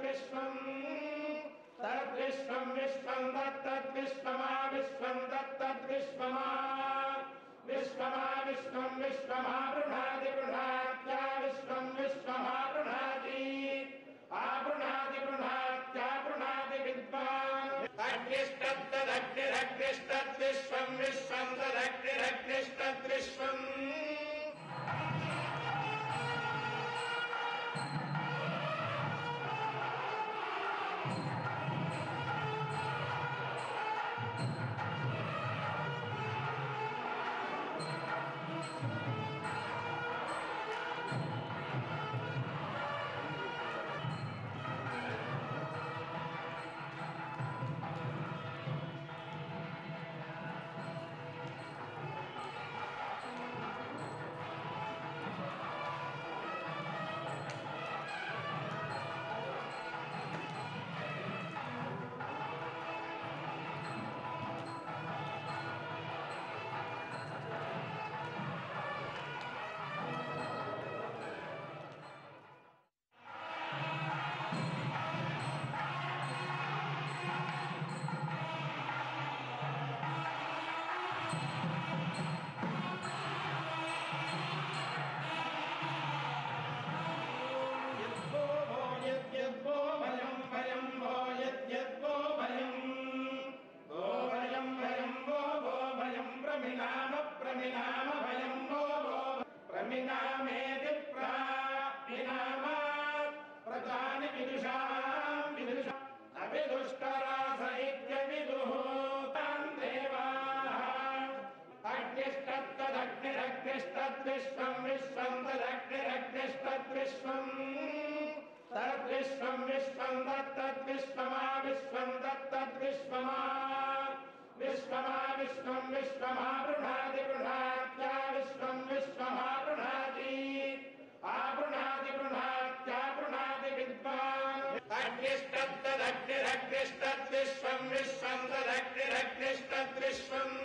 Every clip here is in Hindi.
विश्वं तद्विश्वं विश्वं तत्तद्विश्वमा विश्वं तत्तद्विश्वमा विश्वमा विश्वं विश्वमा गृह्णाति गृह्णात्या विश्वं विश्वमा गृह्णाति आगृह्णाति गृह्णात्या गृह्णाति विद्वान् अग्निस्तद्दग्निरग्निस्तद्विश्वं विश्वं तदग्निरग्निस्तद्विश्वम् तद्विश्वं विश्वं तदग्निरग्निस्तद्विश्वं तद्विश्वं विश्वं तत्तद्विश्वमा विश्वं तत्तद्विश्वमा विश्वमा विश्वं विश्वमा गृह्णाति गृह्णात्या विश्वं विश्वमा गृह्णाति आगृह्णाति गृह्णात्या गृह्णाति विद्वान् अग्निस्तद्दग्निरग्निस्तद्विश्वं विश्वं तदग्निरग्निस्तद्विश्वम्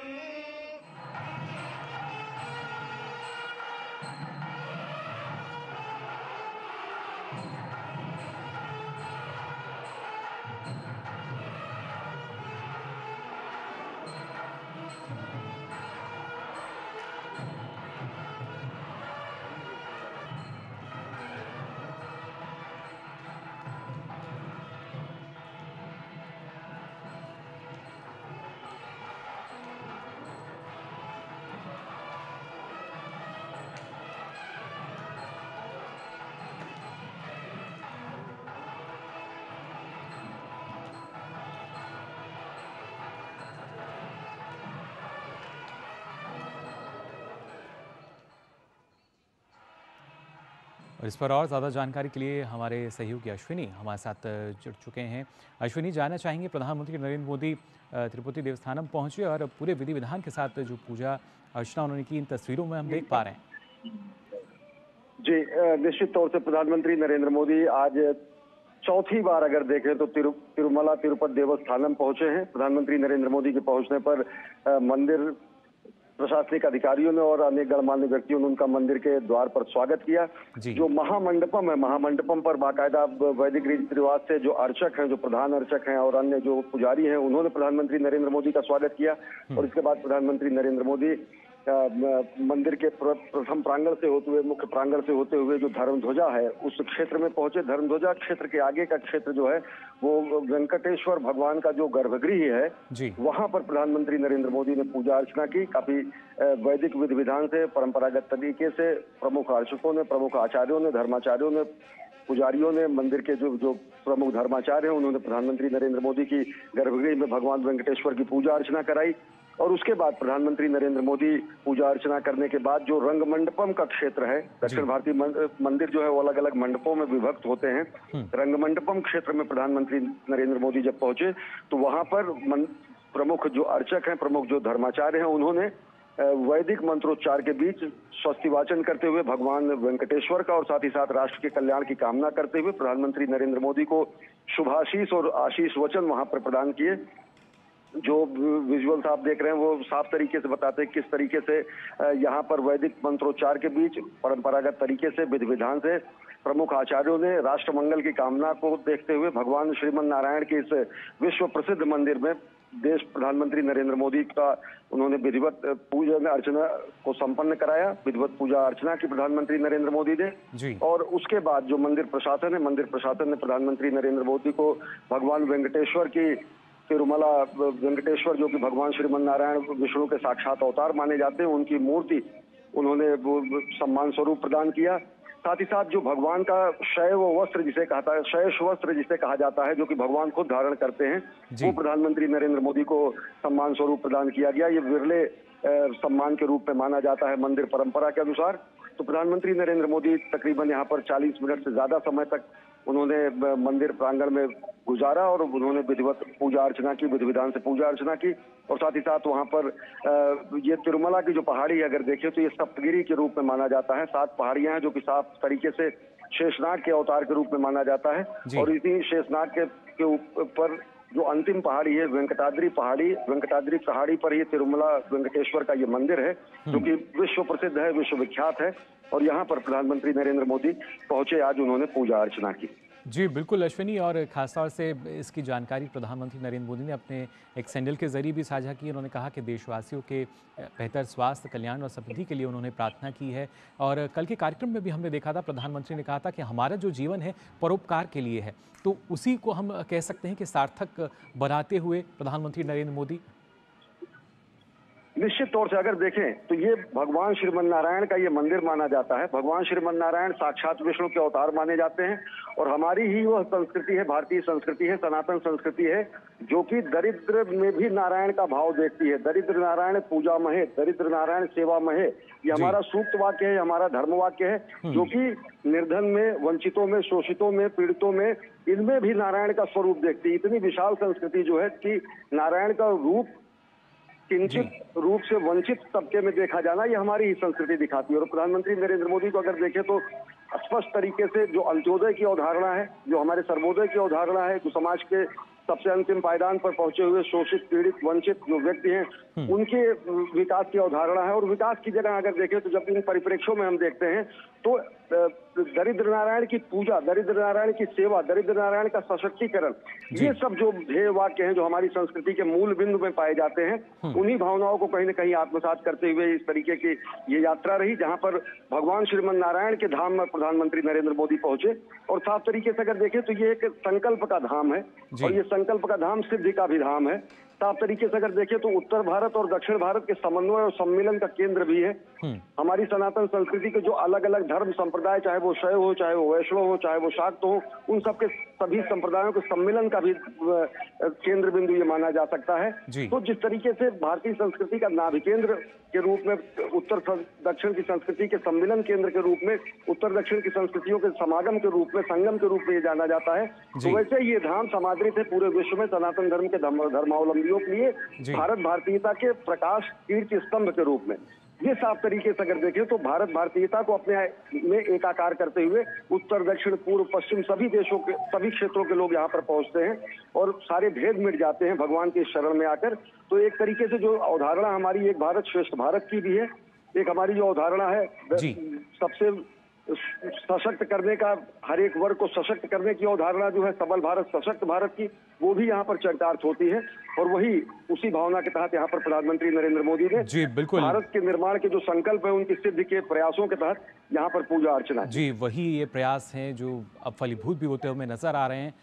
और इस पर और ज़्यादा जानकारी के लिए हमारे सहयोगी अश्विनी हमारे साथ जुड़ चुके हैं। अश्विनी, जानना चाहेंगे प्रधानमंत्री नरेंद्र मोदी तिरुपति देवस्थानम पहुंचे और पूरे विधि विधान के साथ जो पूजा अर्चना उन्होंने की, इन तस्वीरों में हम देख पा रहे हैं। जी, निश्चित तौर से प्रधानमंत्री नरेंद्र मोदी आज चौथी बार अगर देखें तो तिरुमला तिरुपति देवस्थानम पहुंचे हैं। प्रधानमंत्री नरेंद्र मोदी के पहुंचने पर मंदिर प्रशासनिक अधिकारियों ने और अन्य गणमान्य व्यक्तियों ने उनका मंदिर के द्वार पर स्वागत किया। जो महामंडपम है, महामंडपम पर बाकायदा वैदिक रीति रिवाज से जो अर्चक हैं, जो प्रधान अर्चक हैं और अन्य जो पुजारी हैं, उन्होंने प्रधानमंत्री नरेंद्र मोदी का स्वागत किया। और इसके बाद प्रधानमंत्री नरेंद्र मोदी मंदिर के प्रथम प्रांगण से होते हुए, मुख्य प्रांगण से होते हुए जो धर्मध्वजा है उस क्षेत्र में पहुंचे। धर्मध्वजा क्षेत्र के आगे का क्षेत्र जो है वो वेंकटेश्वर भगवान का जो गर्भगृह है, वहां पर प्रधानमंत्री नरेंद्र मोदी ने पूजा अर्चना की। काफी वैदिक विधि विधान से, परंपरागत तरीके से प्रमुख अर्चकों ने, प्रमुख आचार्यों ने, धर्माचार्यों ने, पुजारियों ने, मंदिर के जो प्रमुख धर्माचार्य हैं, उन्होंने प्रधानमंत्री नरेंद्र मोदी की गर्भगृह में भगवान वेंकटेश्वर की पूजा अर्चना कराई। और उसके बाद प्रधानमंत्री नरेंद्र मोदी पूजा अर्चना करने के बाद जो रंग मंडपम का क्षेत्र है, दक्षिण भारतीय मंदिर जो है वो अलग अलग मंडपों में विभक्त होते हैं। रंग मंडपम क्षेत्र में प्रधानमंत्री नरेंद्र मोदी जब पहुंचे तो वहां पर प्रमुख जो अर्चक हैं, प्रमुख जो धर्माचार्य हैं, उन्होंने वैदिक मंत्रोच्चार के बीच स्वस्ति वाचन करते हुए भगवान वेंकटेश्वर का और साथ ही साथ राष्ट्र के कल्याण की कामना करते हुए प्रधानमंत्री नरेंद्र मोदी को शुभाशीष और आशीष वचन वहां पर प्रदान किए। जो विजुअल्स आप देख रहे हैं वो साफ तरीके से बताते हैं किस तरीके से यहाँ पर वैदिक मंत्रोच्चार के बीच परंपरागत तरीके से विधि विधान से प्रमुख आचार्यों ने राष्ट्र मंगल की कामना को देखते हुए भगवान श्रीमन नारायण के इस विश्व प्रसिद्ध मंदिर में देश प्रधानमंत्री नरेंद्र मोदी का उन्होंने विधिवत पूजन अर्चना को संपन्न कराया। विधिवत पूजा अर्चना की प्रधानमंत्री नरेंद्र मोदी ने जी। और उसके बाद जो मंदिर प्रशासन ने प्रधानमंत्री नरेंद्र मोदी को भगवान वेंकटेश्वर की तिरुमला वेंकटेश्वर, जो कि भगवान श्रीमन नारायण विष्णु के साक्षात अवतार माने जाते हैं, उनकी मूर्ति उन्होंने वो सम्मान स्वरूप प्रदान किया। साथ ही साथ जो भगवान का शैव वस्त्र जिसे कहता है, शैष वस्त्र जिसे कहा जाता है, जो कि भगवान खुद धारण करते हैं, वो प्रधानमंत्री नरेंद्र मोदी को सम्मान स्वरूप प्रदान किया गया। ये विरले सम्मान के रूप में माना जाता है मंदिर परंपरा के अनुसार। तो प्रधानमंत्री नरेंद्र मोदी तकरीबन यहाँ पर 40 मिनट से ज्यादा समय तक उन्होंने मंदिर प्रांगण में गुजारा और उन्होंने विधिवत पूजा अर्चना की, विधि विधान से पूजा अर्चना की। और साथ ही साथ वहाँ पर ये तिरुमला की जो पहाड़ी है, अगर देखें तो ये सप्तगिरी के रूप में माना जाता है। 7 पहाड़ियां हैं जो कि साफ तरीके से शेषनाग के अवतार के रूप में माना जाता है। और इसी शेषनाग के ऊपर जो अंतिम पहाड़ी है वेंकटाद्रि पहाड़ी पर ये तिरुमला वेंकटेश्वर का ये मंदिर है, जो कि विश्व प्रसिद्ध है, विश्वविख्यात है। और यहाँ पर प्रधानमंत्री नरेंद्र मोदी पहुंचे, आज उन्होंने पूजा अर्चना की। जी बिल्कुल अश्विनी, और खासतौर से इसकी जानकारी प्रधानमंत्री नरेंद्र मोदी ने अपने एक सैंडल के जरिए भी साझा की। उन्होंने कहा कि देशवासियों के बेहतर स्वास्थ्य, कल्याण और समृद्धि के लिए उन्होंने प्रार्थना की है। और कल के कार्यक्रम में भी हमने देखा था, प्रधानमंत्री ने कहा था कि हमारा जो जीवन है परोपकार के लिए है। तो उसी को हम कह सकते हैं कि सार्थक बनाते हुए प्रधानमंत्री नरेंद्र मोदी निश्चित तौर से अगर देखें तो ये भगवान श्रीमन नारायण का ये मंदिर माना जाता है। भगवान श्रीमन नारायण साक्षात विष्णु के अवतार माने जाते हैं। और हमारी ही वह संस्कृति है, भारतीय संस्कृति है, सनातन संस्कृति है, जो कि दरिद्र में भी नारायण का भाव देखती है। दरिद्र नारायण पूजा महे, दरिद्र नारायण सेवा महे, ये हमारा सूक्त वाक्य है, हमारा धर्म वाक्य है, जो कि निर्धन में, वंचितों में, शोषितों में, पीड़ितों में, इनमें भी नारायण का स्वरूप देखती है। इतनी विशाल संस्कृति जो है कि नारायण का रूप किंचित रूप से वंचित तबके में देखा जाना, ये हमारी ही संस्कृति दिखाती है। और प्रधानमंत्री नरेंद्र मोदी को अगर देखें तो स्पष्ट तरीके से जो अंत्योदय की अवधारणा है, जो हमारे सर्वोदय की अवधारणा है, जो समाज के सबसे अंतिम पायदान पर पहुंचे हुए शोषित, पीड़ित, वंचित जो व्यक्ति हैं, उनके विकास की अवधारणा है। और विकास की जगह अगर देखें तो जब इन परिप्रेक्ष्यों में हम देखते हैं तो दरिद्र नारायण की पूजा, दरिद्र नारायण की सेवा, दरिद्र नारायण का सशक्तिकरण, ये सब जो ध्येय वाक्य हैं, जो हमारी संस्कृति के मूल बिंदु में पाए जाते हैं, उन्हीं भावनाओं को कहीं न कहीं आत्मसात करते हुए इस तरीके की ये यात्रा रही, जहां पर भगवान श्रीमन नारायण के धाम में प्रधानमंत्री नरेंद्र मोदी पहुंचे। और साफ तरीके से अगर देखें तो ये एक संकल्प का धाम है, और ये संकल्प का धाम सिद्धि का भी धाम है। साफ तरीके से अगर देखें तो उत्तर भारत और दक्षिण भारत के समन्वय और सम्मिलन का केंद्र भी है। हमारी सनातन संस्कृति के जो अलग अलग धर्म संप्रदाय, चाहे वो शैव हो, चाहे वो वैष्णव हो, चाहे वो शाक्त हो, उन सबके सभी संप्रदायों के सम्मिलन का भी केंद्र बिंदु ये माना जा सकता है। तो जिस तरीके से भारतीय संस्कृति का नाभि केंद्र के रूप में, उत्तर दक्षिण की संस्कृति के सम्मिलन केंद्र के रूप में, उत्तर दक्षिण की संस्कृतियों के समागम के रूप में, संगम के रूप में ये जाना जाता है, तो वैसे ये धाम समादृत है पूरे विश्व में सनातन धर्म के धर्मावलंबियों के लिए भारत भारतीयता के प्रकाश कीर्ति स्तंभ के रूप में। ये साफ तरीके से अगर देखें तो भारत भारतीयता को अपने में एकाकार करते हुए उत्तर, दक्षिण, पूर्व, पश्चिम सभी देशों के, सभी क्षेत्रों के लोग यहाँ पर पहुंचते हैं और सारे भेद मिट जाते हैं भगवान के शरण में आकर। तो एक तरीके से जो अवधारणा हमारी एक भारत श्रेष्ठ भारत की भी है, एक हमारी जो अवधारणा है सबसे सशक्त करने का, हर एक वर्ग को सशक्त करने की अवधारणा जो है, सबल भारत, सशक्त भारत की, वो भी यहाँ पर चरितार्थ होती है। और वही उसी भावना के तहत यहाँ पर प्रधानमंत्री नरेंद्र मोदी ने भारत के निर्माण के जो संकल्प है, उनकी सिद्धि के प्रयासों के तहत यहाँ पर पूजा अर्चना। जी वही ये प्रयास हैं जो अब फलीभूत भी होते हुए नजर आ रहे हैं।